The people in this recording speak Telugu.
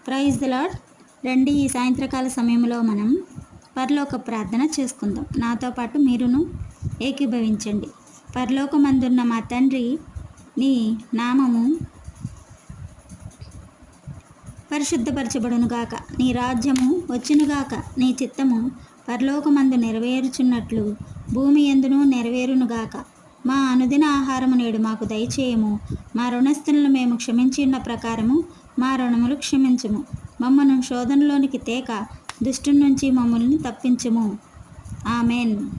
Praise the lord. రండి, ఈ సాయంత్రకాల సమయంలో మనం పరలోక ప్రార్థన చేసుకుందాం. నాతో పాటు మీరును ఏకీభవించండి. పరలోకమందున్న మా తండ్రి, నీ నామము పరిశుద్ధపరచబడునుగాక, నీ రాజ్యము వచ్చునుగాక, నీ చిత్తము పరలోకమందు నెరవేరుచున్నట్లు భూమి యందును నెరవేరునుగాక. మా అనుదిన ఆహారము నేడు మాకు దయచేయము. మా రుణస్థులను మేము క్షమించి ఉన్న ప్రకారము మా రుణములు క్షమించుము. మమ్మను శోధనలోనికి తేక దుష్టుని నుంచి మమ్మల్ని తప్పించుము. ఆమెన్.